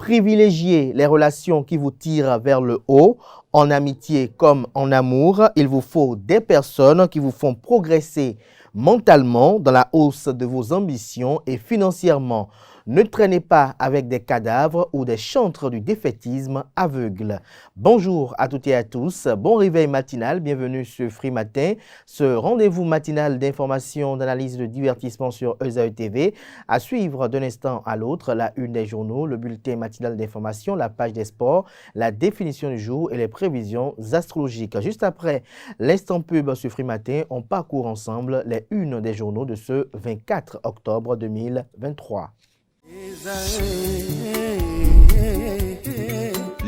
Privilégiez les relations qui vous tirent vers le haut. En amitié comme en amour, il vous faut des personnes qui vous font progresser mentalement dans la hausse de vos ambitions et financièrement. Ne traînez pas avec des cadavres ou des chantres du défaitisme aveugle. Bonjour à toutes et à tous, bon réveil matinal, bienvenue sur Free Matin, ce rendez-vous matinal d'information, d'analyse, de divertissement sur ESAE TV. À suivre d'un instant à l'autre, la une des journaux, le bulletin matinal d'information, la page des sports, la définition du jour et les prévisions astrologiques. Juste après l'instant pub sur Free Matin, on parcourt ensemble les unes des journaux de ce 24 octobre 2023.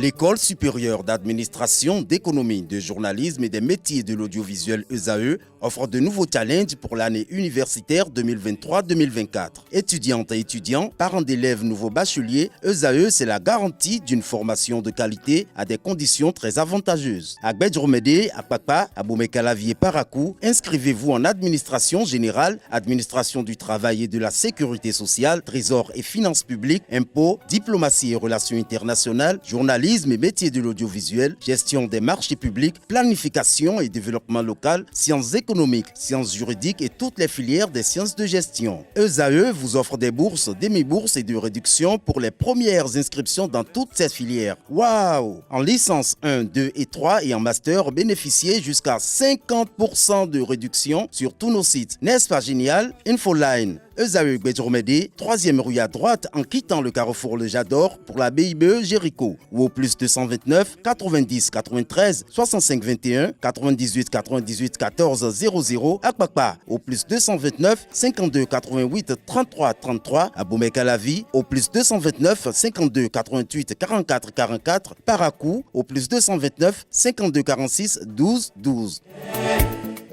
L'École supérieure d'administration, d'économie, de journalisme et des métiers de l'audiovisuel ESAE offre de nouveaux challenges pour l'année universitaire 2023-2024. Étudiantes et étudiants, parents d'élèves nouveaux bacheliers, ESAE, c'est la garantie d'une formation de qualité à des conditions très avantageuses. À Gbedjromede, à Papa, à Boumekalavi et Parakou, inscrivez-vous en administration générale, administration du travail et de la sécurité sociale, trésor et finances publiques, impôts, diplomatie et relations internationales, journalisme et métiers de l'audiovisuel, gestion des marchés publics, planification et développement local, sciences économiques, sciences juridiques et toutes les filières des sciences de gestion. ESAE vous offre des bourses, demi-bourses et de réductions pour les premières inscriptions dans toutes ces filières. Waouh! En licence 1, 2 et 3 et en master, bénéficiez jusqu'à 50% de réduction sur tous nos sites. N'est-ce pas génial? Infoline. ESAE Gbedjromede, 3e rue à droite en quittant le carrefour Le Jador pour la BIBE Jéricho ou au plus 229 90 93 65 21 98 98 14 00 à Kpakpa au plus 229 52 88 33 33 à Boumekalavi au plus 229 52 88 44 44 Parakou au plus 229 52 46 12 12.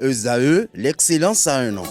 ESAE, l'excellence à un nom.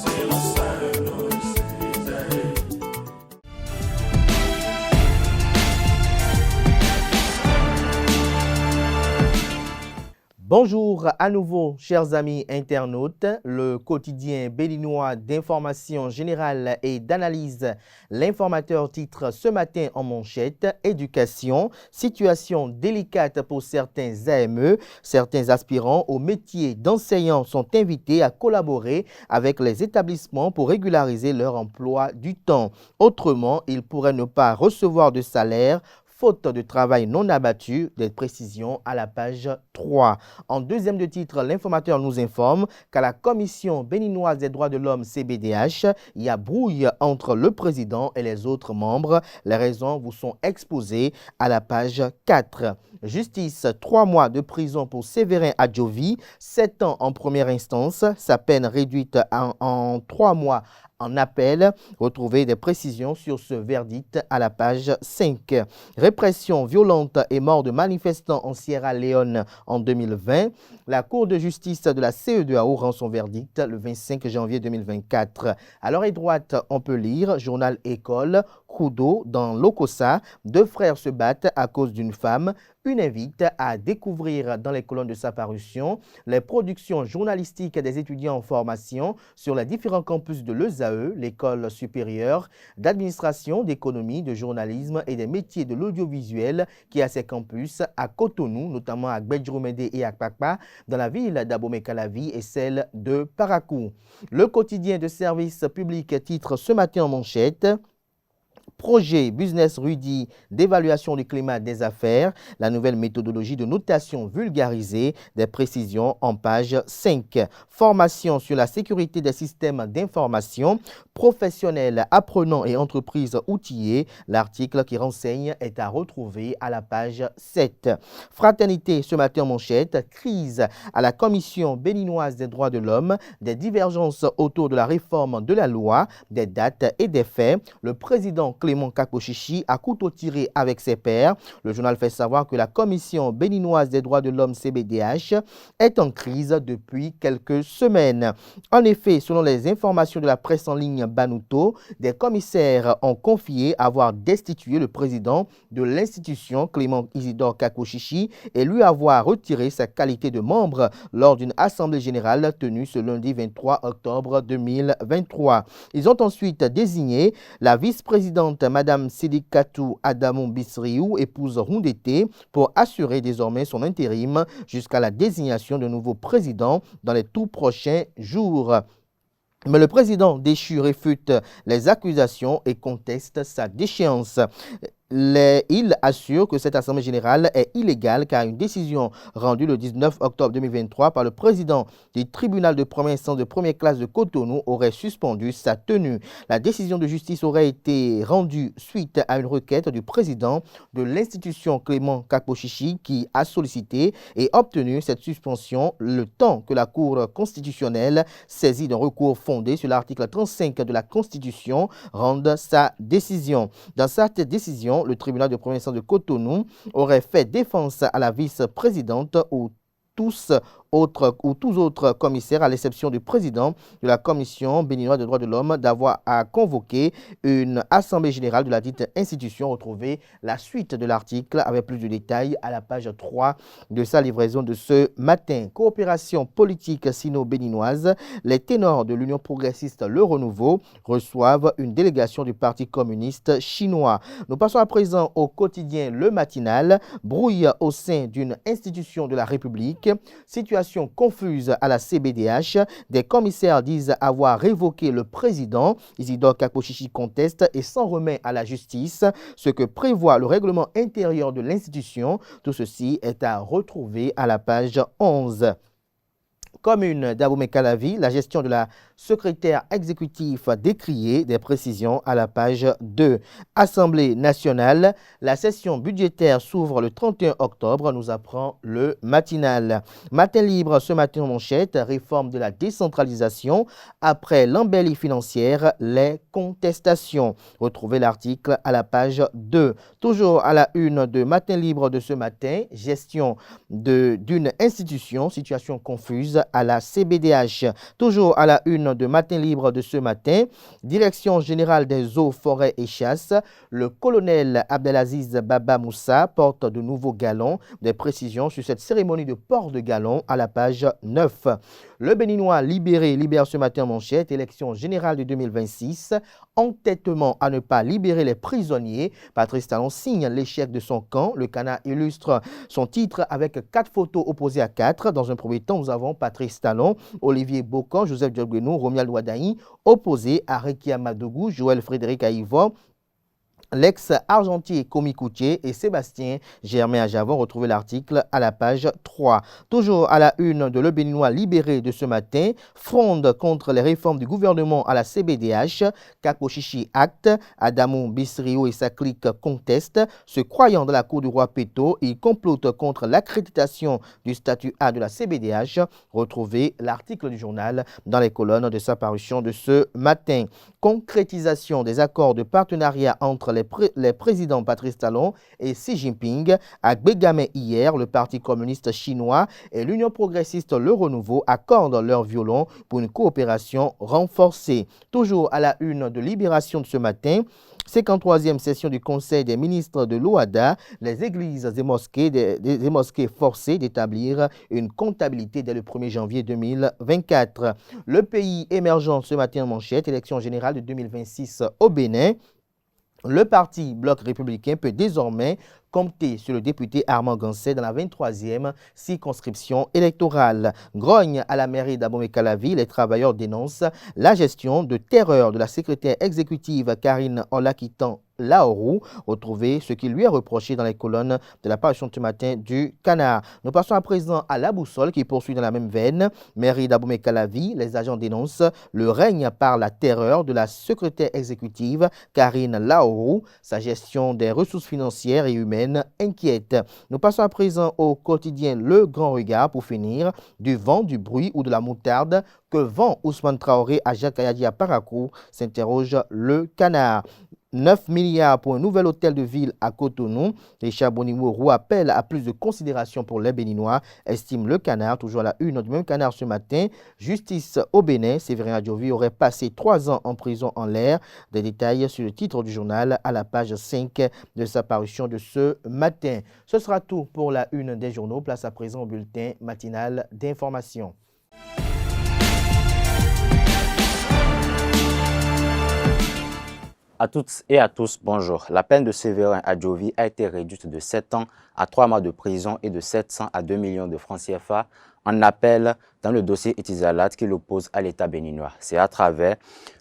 Bonjour à nouveau, chers amis internautes. Le quotidien béninois d'information générale et d'analyse, l'informateur titre ce matin en manchette « Éducation, situation délicate pour certains AME ». Certains aspirants au métier d'enseignant sont invités à collaborer avec les établissements pour régulariser leur emploi du temps. Autrement, ils pourraient ne pas recevoir de salaire faute de travail non abattu, des précisions à la page 3. En deuxième de titre, l'informateur nous informe qu'à la Commission béninoise des droits de l'homme CBDH, il y a brouille entre le président et les autres membres. Les raisons vous sont exposées à la page 4. Justice, 3 mois de prison pour Séverin Adjovi, 7 ans en première instance, sa peine réduite en 3 mois en appel. Retrouvez des précisions sur ce verdict à la page 5. Répression violente et mort de manifestants en Sierra Leone en 2020. La Cour de justice de la CEDEAO rend son verdict le 25 janvier 2024. À l'oreille droite, on peut lire Journal École, Krudo dans l'Okosa. 2 frères se battent à cause d'une femme. Une invite à découvrir dans les colonnes de sa parution les productions journalistiques des étudiants en formation sur les différents campus de l'ESAE, l'école supérieure d'administration, d'économie, de journalisme et des métiers de l'audiovisuel qui a ses campus à Cotonou, notamment à Gbedjromede et à Kpakpa, dans la ville d'Abomey-Calavi et celle de Parakou. Le quotidien de service public titre ce matin en manchette « Projet Business Rudy d'évaluation du climat des affaires, la nouvelle méthodologie de notation vulgarisée, des précisions en page 5. Formation sur la sécurité des systèmes d'information, professionnels, apprenants et entreprises outillées. L'article qui renseigne est à retrouver à la page 7. Fraternité ce matin en manchette, crise à la Commission béninoise des droits de l'homme, des divergences autour de la réforme de la loi, des dates et des faits. Le président Clément Kakoshishi a couteau tiré avec ses pairs. Le journal fait savoir que la Commission béninoise des droits de l'homme CBDH est en crise depuis quelques semaines. En effet, selon les informations de la presse en ligne Banuto, des commissaires ont confié avoir destitué le président de l'institution, Clément Isidore Kakoshishi, et lui avoir retiré sa qualité de membre lors d'une assemblée générale tenue ce lundi 23 octobre 2023. Ils ont ensuite désigné la vice-présidente présidente Mme Sidikatou Adamou Bissriou, épouse Roundété, pour assurer désormais son intérim jusqu'à la désignation de nouveau président dans les tout prochains jours. Mais le président déchu réfute les accusations et conteste sa déchéance. Il assure que cette Assemblée générale est illégale car une décision rendue le 19 octobre 2023 par le président du tribunal de première instance de première classe de Cotonou aurait suspendu sa tenue. La décision de justice aurait été rendue suite à une requête du président de l'institution Clément Kakpochichi qui a sollicité et obtenu cette suspension le temps que la Cour constitutionnelle, saisie d'un recours fondé sur l'article 35 de la Constitution, rende sa décision. Dans cette décision, le tribunal de première instance de Cotonou aurait fait défense à la vice-présidente ou tous autres commissaires, à l'exception du président de la Commission béninoise des droits de l'homme, d'avoir à convoquer une assemblée générale de la dite institution. Retrouvez la suite de l'article avec plus de détails à la page 3 de sa livraison de ce matin. Coopération politique sino-béninoise, les ténors de l'Union progressiste Le Renouveau reçoivent une délégation du Parti communiste chinois. Nous passons à présent au quotidien Le Matinal. Brouille au sein d'une institution de la République. Situation confuse à la CBDH. Des commissaires disent avoir révoqué le président. Isidore Kakpochichi conteste et s'en remet à la justice. Ce que prévoit le règlement intérieur de l'institution. Tout ceci est à retrouver à la page 11. Commune d'Abomey-Calavi, la gestion de la secrétaire exécutif décriée, des précisions à la page 2. Assemblée nationale, la session budgétaire s'ouvre le 31 octobre, nous apprend Le Matinal. Matin libre ce matin en manchette, réforme de la décentralisation. Après l'embellie financière, les contestations. Retrouvez l'article à la page 2. Toujours à la une de Matin libre de ce matin, gestion d'une institution, situation confuse à la CBDH. Toujours à la une de Matin libre de ce matin, Direction générale des eaux, forêts et chasses, le colonel Abdelaziz Baba Moussa porte de nouveaux galons. Des précisions sur cette cérémonie de port de galons à la page 9. Le Béninois libère ce matin en manchette, élection générale de 2026, entêtement à ne pas libérer les prisonniers. Patrice Talon signe l'échec de son camp. Le Canard illustre son titre avec 4 photos opposées à 4. Dans un premier temps, nous avons Patrice Talon, Olivier Bocan, Joseph Diogbenou, Romuald Ouadaï, opposés à Rekia Madougou, Joël Frédéric Aïvo, l'ex-argentier Komi Koutié et Sébastien Germain Ajavon. Retrouvez l'article à la page 3. Toujours à la une de Le Béninois libéré de ce matin, fronde contre les réformes du gouvernement à la CBDH. Kakpochichi acte, Adamou Bissriou et sa clique contestent. Se croyant dans la cour du roi Péto, il complote contre l'accréditation du statut A de la CBDH. Retrouvez l'article du journal dans les colonnes de sa parution de ce matin. Concrétisation des accords de partenariat entre les présidents Patrice Talon et Xi Jinping à Gbegame hier. Le Parti communiste chinois et l'Union progressiste Le Renouveau accordent leur violon pour une coopération renforcée. Toujours à la une de Libération de ce matin, 53e session du Conseil des ministres de l'OADA, les églises et mosquées forcées d'établir une comptabilité dès le 1er janvier 2024. Le pays émergent ce matin en manchette, élection générale de 2026 au Bénin. Le parti Bloc républicain peut désormais compter sur le député Armand Gansset dans la 23e circonscription électorale. Grogne à la mairie d'Abomey-Calavi, les travailleurs dénoncent la gestion de terreur de la secrétaire exécutive Karine Olakitan Laourou. Retrouvez ce qui lui est reproché dans les colonnes de la parution de ce matin du Canard. Nous passons à présent à La Boussole qui poursuit dans la même veine. Mairie d'Abomey-Calavi, les agents dénoncent le règne par la terreur de la secrétaire exécutive Karine Laourou. Sa gestion des ressources financières et humaines inquiète. Nous passons à présent au quotidien Le Grand Regard pour finir. Du vent, du bruit ou de la moutarde que vend Ousmane Traoré à Jacques Ayadi à Parakou, s'interroge le Canard. 9 milliards pour un nouvel hôtel de ville à Cotonou. Richard Bonimou appelle à plus de considération pour les Béninois, estime le Canard. Toujours à la une du même Canard ce matin. Justice au Bénin. Séverin Adjovi aurait passé 3 ans en prison en l'air. Des détails sur le titre du journal à la page 5 de sa parution de ce matin. Ce sera tout pour la une des journaux. Place à présent au bulletin matinal d'information. À toutes et à tous, bonjour. La peine de Séverin Adjovi a été réduite de 7 ans à 3 mois de prison et de 700 à 2 millions de francs CFA en appel dans le dossier Etisalat qui l'oppose à l'État béninois. C'est à travers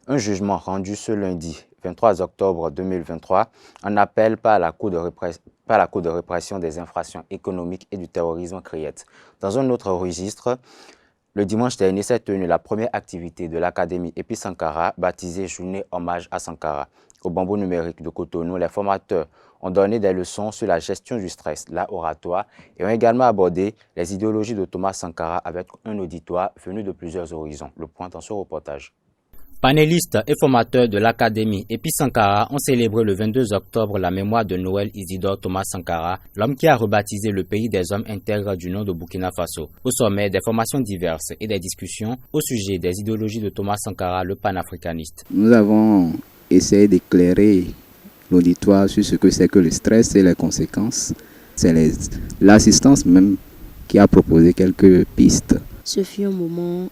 un jugement rendu ce lundi 23 octobre 2023 en appel par la Cour de répression des infractions économiques et du terrorisme CRIET. Dans un autre registre, le dimanche dernier s'est tenue la première activité de l'Académie Epi Sankara, baptisée Journée Hommage à Sankara. Au bambou numérique de Cotonou, les formateurs ont donné des leçons sur la gestion du stress, l'art oratoire, et ont également abordé les idéologies de Thomas Sankara avec un auditoire venu de plusieurs horizons. Le point dans ce reportage. Panélistes et formateurs de l'Académie Epi Sankara ont célébré le 22 octobre la mémoire de Noël Isidore Thomas Sankara, l'homme qui a rebaptisé le pays des hommes intègres du nom de Burkina Faso. Au sommet, des formations diverses et des discussions au sujet des idéologies de Thomas Sankara, le panafricaniste. Nous avons essayé d'éclairer l'auditoire sur ce que c'est que le stress et les conséquences. C'est l'assistance même qui a proposé quelques pistes. Ce fut un moment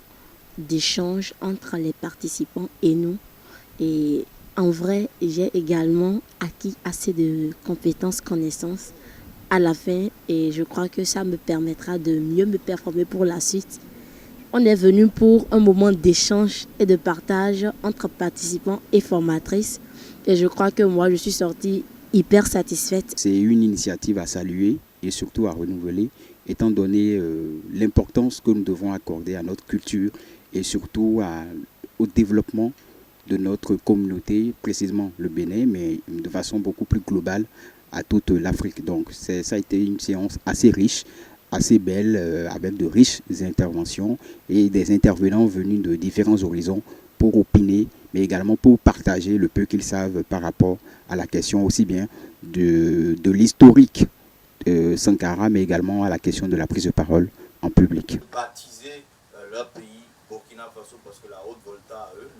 d'échange entre les participants et nous. Et en vrai, j'ai également acquis assez de compétences, connaissances à la fin. Et je crois que ça me permettra de mieux me performer pour la suite. On est venu pour un moment d'échange et de partage entre participants et formatrices. Et je crois que moi, je suis sortie hyper satisfaite. C'est une initiative à saluer et surtout à renouveler, étant donné l'importance que nous devons accorder à notre culture et surtout au développement de notre communauté, précisément le Bénin, mais de façon beaucoup plus globale à toute l'Afrique. Donc ça a été une séance assez riche, assez belle, avec de riches interventions et des intervenants venus de différents horizons pour opiner, mais également pour partager le peu qu'ils savent par rapport à la question aussi bien de l'historique Sankara, mais également à la question de la prise de parole en public. Baptiser leur pays Burkina Faso parce que la Haute-Volta à eux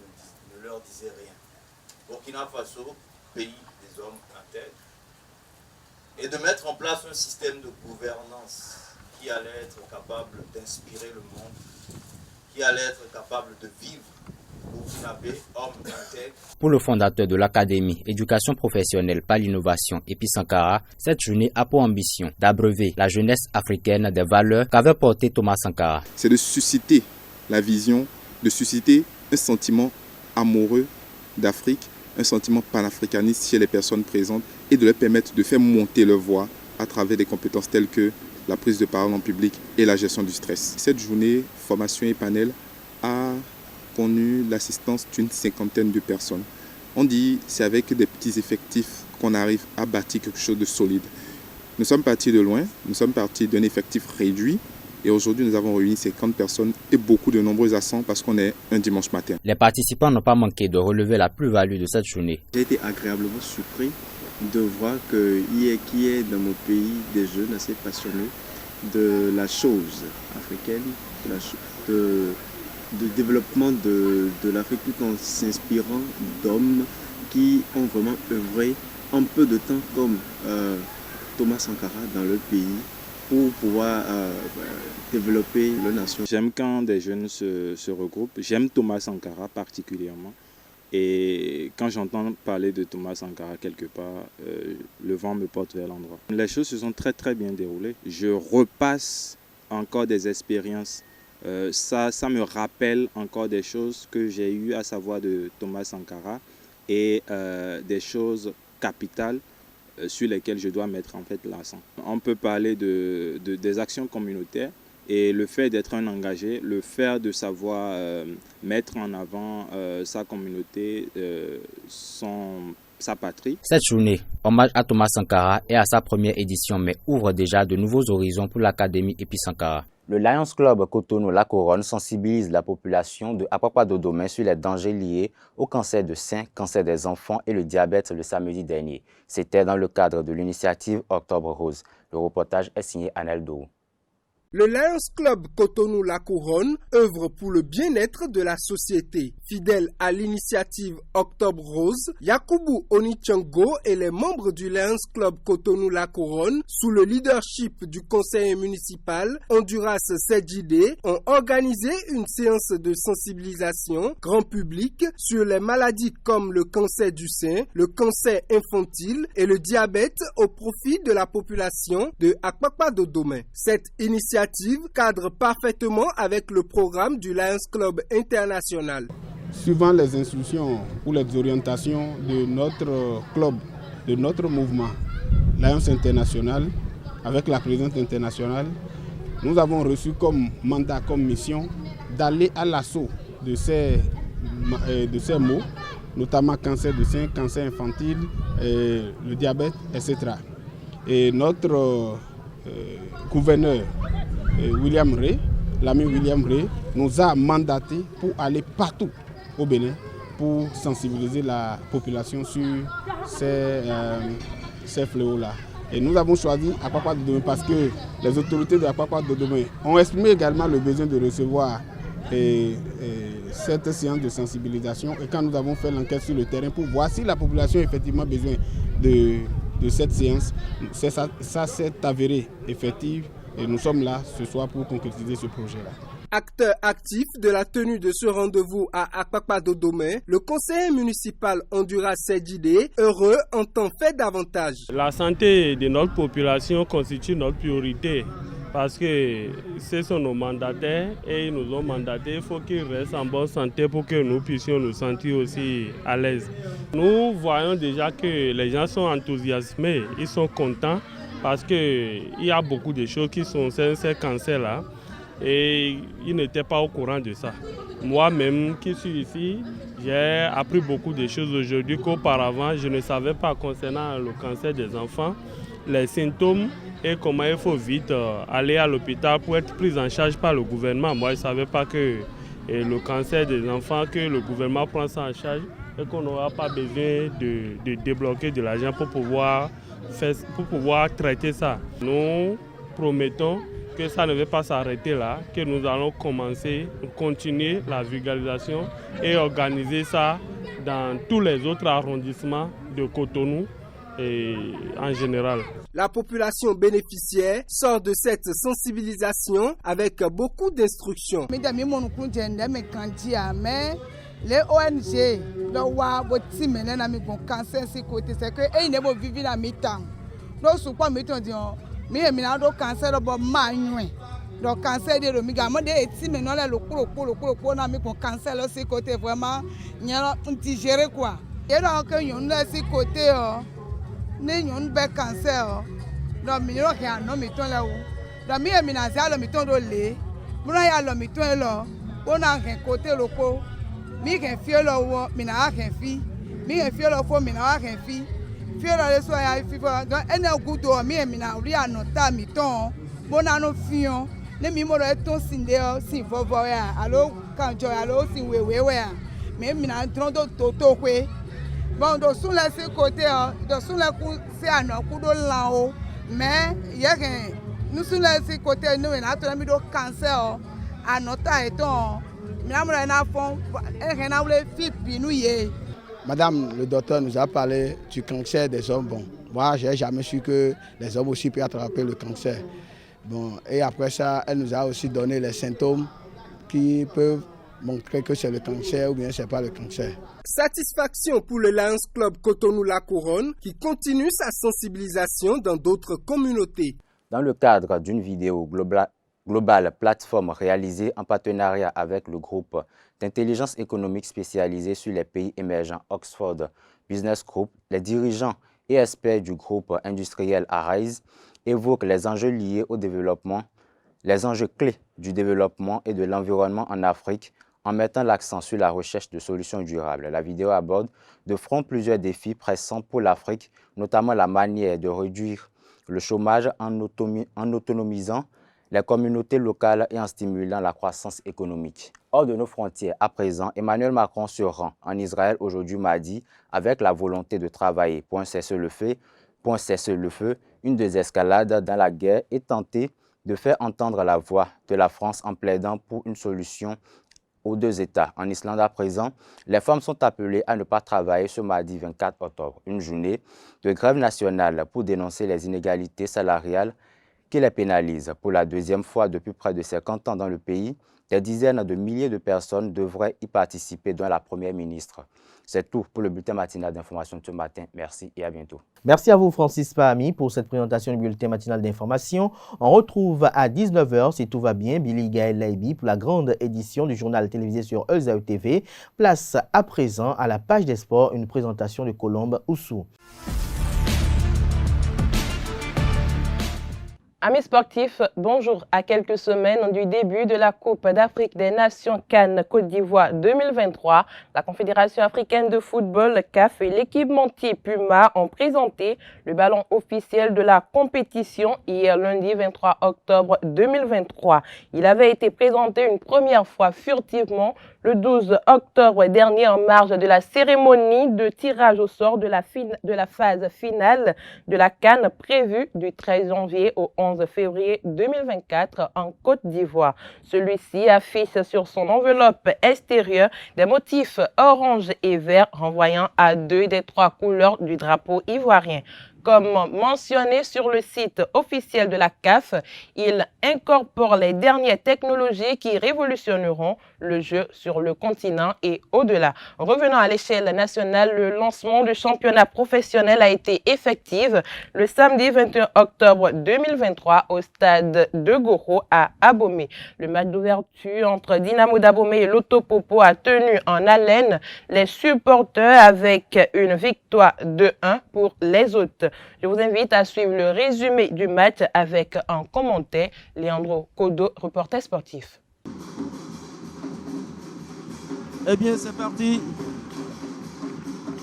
ne leur disait rien. Burkina Faso, pays des hommes intègres, et de mettre en place un système de gouvernance qui allait être capable d'inspirer le monde, qui allait être capable de vivre burkinabé, homme intègre. Pour le fondateur de l'Académie Éducation professionnelle par l'innovation Epi Sankara, cette journée a pour ambition d'abreuver la jeunesse africaine des valeurs qu'avait portées Thomas Sankara. C'est de susciter la vision, de susciter un sentiment amoureux d'Afrique, un sentiment panafricaniste chez les personnes présentes et de leur permettre de faire monter leur voix à travers des compétences telles que la prise de parole en public et la gestion du stress. Cette journée, formation et panel, a connu l'assistance d'une 50aine de personnes. On dit que c'est avec des petits effectifs qu'on arrive à bâtir quelque chose de solide. Nous sommes partis de loin, nous sommes partis d'un effectif réduit et aujourd'hui nous avons réuni 50 personnes et beaucoup de nombreux accents parce qu'on est un dimanche matin. Les participants n'ont pas manqué de relever la plus-value de cette journée. J'ai été agréablement surpris de voir qu'il y ait dans mon pays des jeunes assez passionnés de la chose africaine, de développement de l'Afrique tout en s'inspirant d'hommes qui ont vraiment œuvré en peu de temps comme Thomas Sankara dans leur pays pour pouvoir développer leur nation. J'aime quand des jeunes se regroupent, j'aime Thomas Sankara particulièrement et quand j'entends parler de Thomas Sankara quelque part, le vent me porte vers l'endroit. Les choses se sont très très bien déroulées, je repasse encore des expériences. Ça me rappelle encore des choses que j'ai eu à savoir de Thomas Sankara et des choses capitales sur lesquelles je dois mettre en fait l'accent. On peut parler des actions communautaires et le fait d'être un engagé, le fait de savoir mettre en avant sa communauté, sa patrie. Cette journée, hommage à Thomas Sankara, est à sa première édition mais ouvre déjà de nouveaux horizons pour l'Académie Epi Sankara. Le Lions Club Cotonou-La Couronne sensibilise la population de Apapa-Dodomè sur les dangers liés au cancer de sein, cancer des enfants et le diabète le samedi dernier. C'était dans le cadre de l'initiative Octobre Rose. Le reportage est signé Anel Dou. Le Lions Club Cotonou-La Couronne œuvre pour le bien-être de la société. Fidèle à l'initiative Octobre Rose, Yakubu Onichango et les membres du Lions Club Cotonou-La Couronne, sous le leadership du conseiller municipal Honduras Sedjide, ont organisé une séance de sensibilisation grand public sur les maladies comme le cancer du sein, le cancer infantile et le diabète au profit de la population de Akpakpa-Dodoma. Cette initiative cadre parfaitement avec le programme du Lions Club International. Suivant les instructions ou les orientations de notre club, de notre mouvement Lions International, avec la présidente internationale, nous avons reçu comme mandat, comme mission, d'aller à l'assaut de ces maux, notamment cancer du sein, cancer infantile, le diabète, etc. Et notre gouverneur William Ray, l'ami William Ray, nous a mandaté pour aller partout au Bénin pour sensibiliser la population sur ces fléaux-là. Et nous avons choisi Akpakpa-Dodoma parce que les autorités de Akpakpa-Dodoma ont exprimé également le besoin de recevoir cette séance de sensibilisation. Et quand nous avons fait l'enquête sur le terrain pour voir si la population a effectivement besoin de cette séance, ça s'est avéré effectif et nous sommes là ce soir pour concrétiser ce projet-là. Acteur actif de la tenue de ce rendez-vous à Akpakpa-Dodoma, le conseiller municipal Honduras Sedjide, heureux, entend faire davantage. La santé de notre population constitue notre priorité parce que ce sont nos mandataires et ils nous ont mandatés. Il faut qu'ils restent en bonne santé pour que nous puissions nous sentir aussi à l'aise. Nous voyons déjà que les gens sont enthousiasmés, ils sont contents parce qu'il y a beaucoup de choses qui sont ces cancers-là. Et ils n'étaient pas au courant de ça. Moi-même qui suis ici, j'ai appris beaucoup de choses aujourd'hui qu'auparavant je ne savais pas concernant le cancer des enfants, les symptômes et comment il faut vite aller à l'hôpital pour être pris en charge par le gouvernement. Moi je ne savais pas que le cancer des enfants, que le gouvernement prend ça en charge et qu'on n'aura pas besoin de débloquer de l'argent pour pouvoir traiter ça. Nous promettons que ça ne va pas s'arrêter là, que nous allons continuer la vulgarisation et organiser ça dans tous les autres arrondissements de Cotonou et en général. La population bénéficiaire sort de cette sensibilisation avec beaucoup d'instructions. Les ONG, c'est que vivre la mi-temps. Mais il y a un cancer de cancer de l'omiga. Moi, je maintenant le cancer là, c'est côté vraiment, il y a un petit géré quoi. Et donc, il y a un côté, il y a un cancer. Donc, il y a un homme qui est là. Donc, il y a un homme qui est là. Il y a un homme qui est là. On a un côté loco. Il y a un fier là, il y a un fille. Il y a un fier là, il y a un fille. Madame le docteur nous a parlé du cancer des hommes. Bon, moi, je n'ai jamais su que les hommes aussi peuvent attraper le cancer. Bon, et après ça, elle nous a aussi donné les symptômes qui peuvent montrer que c'est le cancer ou bien ce n'est pas le cancer. Satisfaction pour le Lions Club Cotonou-La Couronne qui continue sa sensibilisation dans d'autres communautés. Dans le cadre d'une vidéo globale plateforme réalisée en partenariat avec le groupe d'intelligence économique spécialisé sur les pays émergents Oxford Business Group, les dirigeants et experts du groupe industriel Arise évoquent les enjeux liés au développement, les enjeux clés du développement et de l'environnement en Afrique en mettant l'accent sur la recherche de solutions durables. La vidéo aborde de front plusieurs défis pressants pour l'Afrique, notamment la manière de réduire le chômage en autonomisant les communautés locales et en stimulant la croissance économique. Hors de nos frontières, à présent, Emmanuel Macron se rend en Israël aujourd'hui mardi avec la volonté de travailler pour un cessez-le-feu, une désescalade dans la guerre et tenter de faire entendre la voix de la France en plaidant pour une solution aux deux États. En Islande à présent, les femmes sont appelées à ne pas travailler ce mardi 24 octobre, une journée de grève nationale pour dénoncer les inégalités salariales qui les pénalisent. Pour la deuxième fois depuis près de 50 ans dans le pays, des dizaines de milliers de personnes devraient y participer, dont la Première ministre. C'est tout pour le bulletin matinal d'information de ce matin. Merci et à bientôt. Merci à vous Francis Pahami pour cette présentation du bulletin matinal d'information. On retrouve à 19h, si tout va bien, Billy Gaël Laibi pour la grande édition du journal télévisé sur Elzao TV. Place à présent à la page des sports, une présentation de Colombe Oussou. Amis sportifs, bonjour. À quelques semaines du début de la Coupe d'Afrique des Nations CAN Côte d'Ivoire 2023, la Confédération africaine de football, CAF, et l'équipementier Puma ont présenté le ballon officiel de la compétition hier lundi 23 octobre 2023. Il avait été présenté une première fois furtivement le 12 octobre dernier en marge de la cérémonie de tirage au sort de la phase finale de la CAN prévue du 13 janvier au 11 février 2024 en Côte d'Ivoire. Celui-ci affiche sur son enveloppe extérieure des motifs orange et vert renvoyant à 2 des 3 couleurs du drapeau ivoirien. Comme mentionné sur le site officiel de la CAF, il incorpore les dernières technologies qui révolutionneront le jeu sur le continent et au-delà. Revenant à l'échelle nationale, le lancement du championnat professionnel a été effectif le samedi 21 octobre 2023 au stade de Goro à Abomey. Le match d'ouverture entre Dynamo d'Abomey et Lotopopo a tenu en haleine les supporters avec une victoire 2-1 pour les hôtes. Je vous invite à suivre le résumé du match avec en commentaire Leandro Kodo, reporter sportif. Eh bien, c'est parti.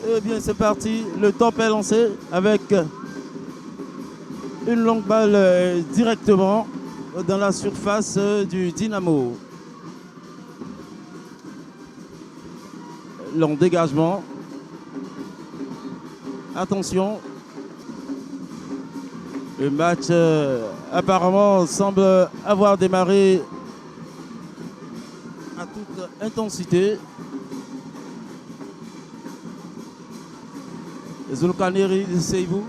Eh bien, c'est parti. Le top est lancé avec une longue balle directement dans la surface du Dynamo. Long dégagement. Attention. Le match apparemment semble avoir démarré à toute intensité. Zulkaneri Seibou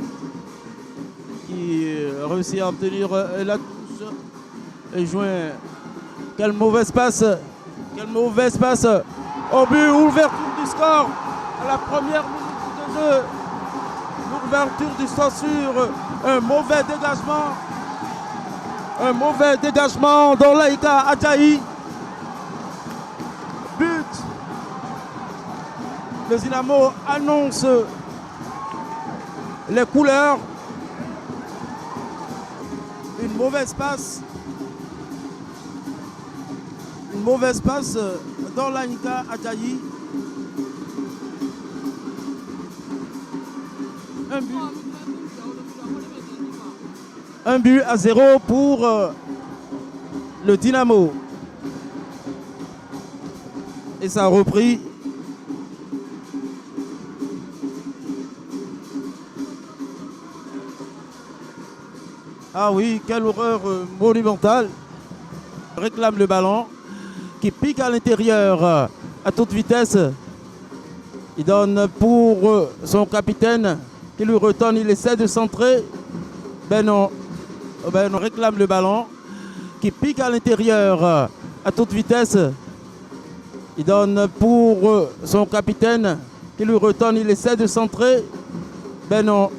qui réussit à obtenir la touche et joint. Quelle mauvaise passe! Quelle mauvaise passe! Au but, ouverture du score à la première minute de jeu. L'ouverture du score sur un mauvais dégagement. Un mauvais dégagement dans Laïka Adjaï. But. Le Dynamo annonce les couleurs. Une mauvaise passe. Une mauvaise passe dans Laïka Adjaï. Un but à 0 pour le Dynamo. Et ça a repris. Ah oui, quelle horreur monumentale. Réclame le ballon qui pique à l'intérieur à toute vitesse. Il donne pour son capitaine qui lui retourne, il essaie de centrer. Ben non, on réclame le ballon qui pique à l'intérieur à toute vitesse. Il donne pour son capitaine qui lui retourne, il essaie de centrer. Ben non.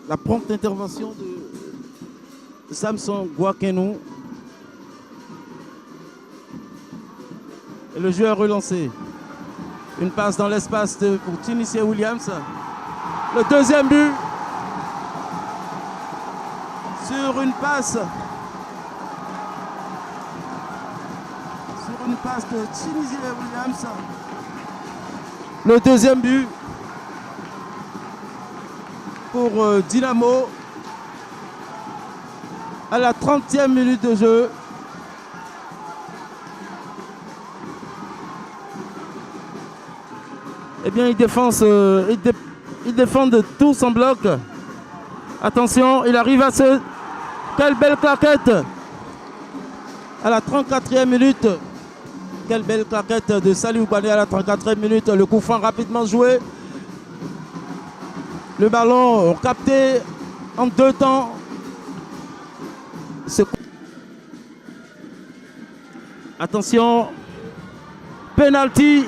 La prompte intervention de Samson Gouakenou. Et le jeu est relancé. Une passe dans l'espace pour Tunisia Williams. Le deuxième but sur une passe. Sur une passe de Tunisia Williams. Le deuxième but pour Dynamo à la 30e minute de jeu. Eh bien, ils défendent tous en bloc. Attention, il arrive à se... Quelle belle claquette à la 34e minute. Quelle belle claquette de Salih Oubané à la 34e minute. Le coup franc rapidement joué. Le ballon capté en 2 temps. Attention. Penalty.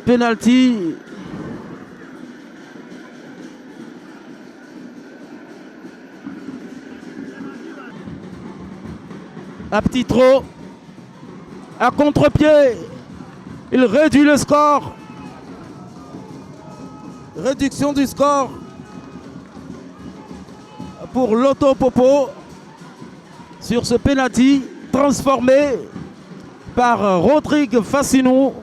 Penalty. À petit trot. À contre-pied. Il réduit le score. Réduction du score pour Loto Popo sur ce penalty transformé par Rodrigue Fassinou.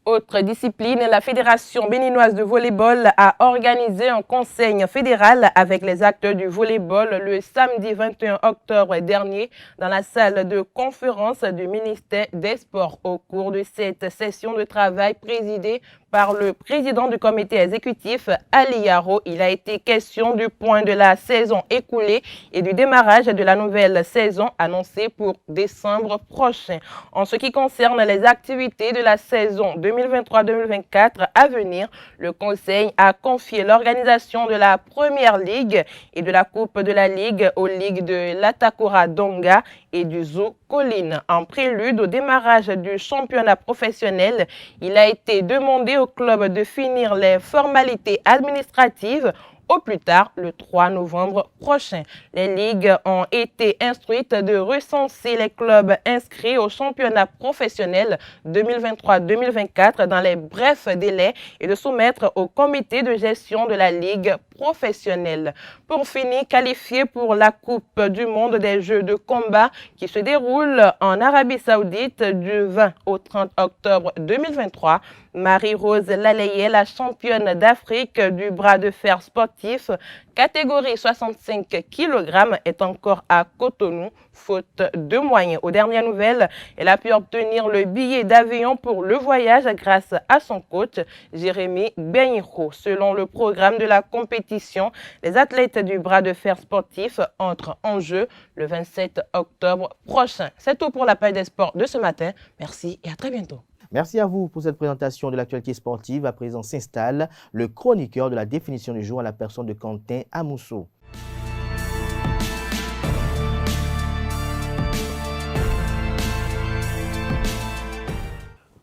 Autre discipline, la Fédération béninoise de volleyball a organisé un conseil fédéral avec les acteurs du volleyball le samedi 21 octobre dernier dans la salle de conférence du ministère des Sports. Au cours de cette session de travail présidée par le président du comité exécutif, Ali Yaro, il a été question du point de la saison écoulée et du démarrage de la nouvelle saison annoncée pour décembre prochain. En ce qui concerne les activités de la saison 2023-2024 à venir, le Conseil a confié l'organisation de la Première Ligue et de la Coupe de la Ligue aux ligues de l'Atakora Donga et du Zoo Colline. En prélude au démarrage du championnat professionnel, il a été demandé au club de finir les formalités administratives au plus tard le 3 novembre prochain. Les ligues ont été instruites de recenser les clubs inscrits au championnat professionnel 2023-2024 dans les brefs délais et de soumettre au comité de gestion de la ligue professionnelle. Pour finir, qualifié pour la Coupe du monde des Jeux de combat qui se déroule en Arabie Saoudite du 20 au 30 octobre 2023, Marie-Rose Laleye, la championne d'Afrique du bras de fer sportif, catégorie 65 kg, est encore à Cotonou, faute de moyens. Aux dernières nouvelles, elle a pu obtenir le billet d'avion pour le voyage grâce à son coach, Jérémy Beniro. Selon le programme de la compétition, les athlètes du bras de fer sportif entrent en jeu le 27 octobre prochain. C'est tout pour la page des sports de ce matin. Merci et à très bientôt. Merci à vous pour cette présentation de l'actualité sportive. À présent s'installe le chroniqueur de la définition du jour à la personne de Quentin Amousso.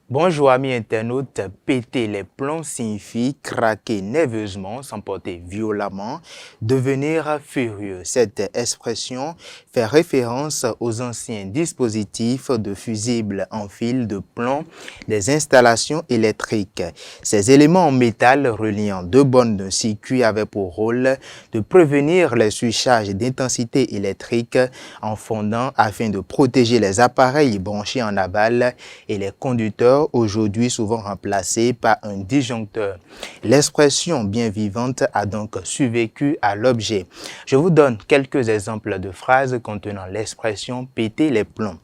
Bonjour amis internautes, péter les plombs signifie craquer nerveusement, s'emporter violemment, devenir furieux. Cette expression fait référence aux anciens dispositifs de fusibles en fil de plomb des installations électriques. Ces éléments en métal reliant deux bornes d'un circuit avaient pour rôle de prévenir les surcharges d'intensité électrique en fondant afin de protéger les appareils branchés en aval et les conducteurs aujourd'hui souvent remplacé par un disjoncteur. L'expression bien vivante a donc survécu à l'objet. Je vous donne quelques exemples de phrases contenant l'expression « péter les plombs ».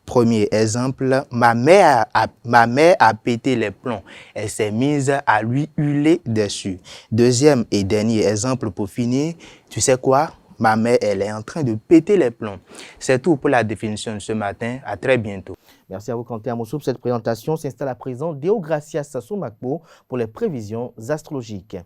Premier exemple, ma mère a pété les plombs. Elle s'est mise à lui hurler dessus. Deuxième et dernier exemple pour finir, tu sais quoi? Ma mère, elle est en train de péter les plombs. C'est tout pour la définition de ce matin. À très bientôt. Merci à vous, Quentin Amousso. Pour cette présentation s'installe à présent Deogracia Sassou-Makbo pour les prévisions astrologiques.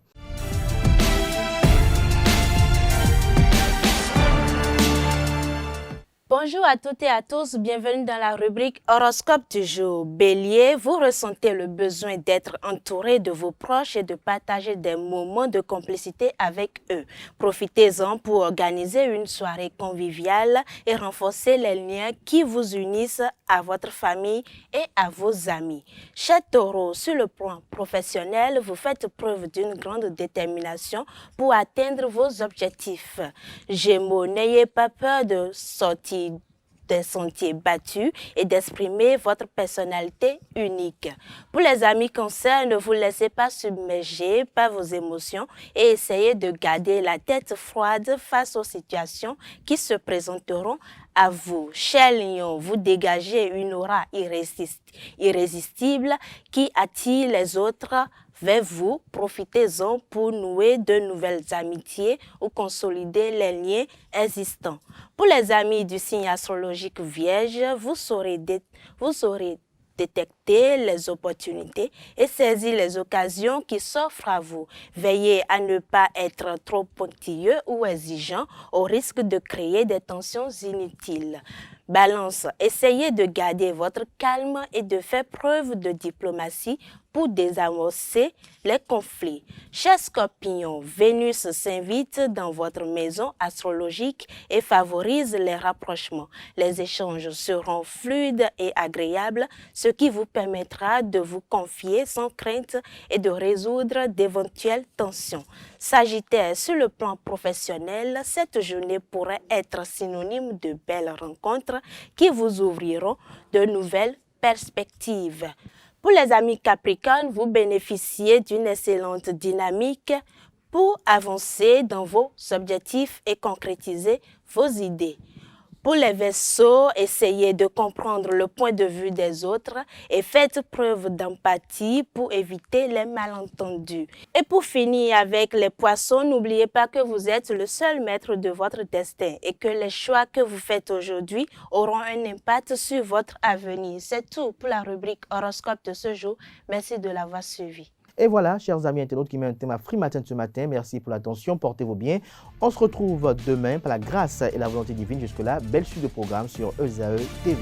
Bonjour à toutes et à tous, bienvenue dans la rubrique Horoscope du jour. Bélier, vous ressentez le besoin d'être entouré de vos proches et de partager des moments de complicité avec eux. Profitez-en pour organiser une soirée conviviale et renforcer les liens qui vous unissent à votre famille et à vos amis. Chers Taureaux, sur le plan professionnel, vous faites preuve d'une grande détermination pour atteindre vos objectifs. Gémeaux, n'ayez pas peur de sortir des sentiers battus et d'exprimer votre personnalité unique. Pour les amis Cancer, ne vous laissez pas submerger par vos émotions et essayez de garder la tête froide face aux situations qui se présenteront à vous. Cher Lion, vous dégagez une aura irrésistible qui attire les autres vers vous. Profitez-en pour nouer de nouvelles amitiés ou consolider les liens existants. Pour les amis du signe astrologique Vierge, vous saurez détecter les opportunités et saisir les occasions qui s'offrent à vous. Veillez à ne pas être trop pointilleux ou exigeant au risque de créer des tensions inutiles. Balance, essayez de garder votre calme et de faire preuve de diplomatie pour désamorcer les conflits. Chers Scorpions, Vénus s'invite dans votre maison astrologique et favorise les rapprochements. Les échanges seront fluides et agréables, ce qui vous permettra de vous confier sans crainte et de résoudre d'éventuelles tensions. Sagittaire, sur le plan professionnel, cette journée pourrait être synonyme de belles rencontres qui vous ouvriront de nouvelles perspectives. Pour les amis Capricorne, vous bénéficiez d'une excellente dynamique pour avancer dans vos objectifs et concrétiser vos idées. Pour les Verseaux, essayez de comprendre le point de vue des autres et faites preuve d'empathie pour éviter les malentendus. Et pour finir avec les Poissons, n'oubliez pas que vous êtes le seul maître de votre destin et que les choix que vous faites aujourd'hui auront un impact sur votre avenir. C'est tout pour la rubrique horoscope de ce jour. Merci de l'avoir suivi. Et voilà, chers amis internautes qui mettent un thème à Free Matin ce matin. Merci pour l'attention, portez-vous bien. On se retrouve demain par la grâce et la volonté divine. Jusque-là, belle suite de programmes sur ESAE TV.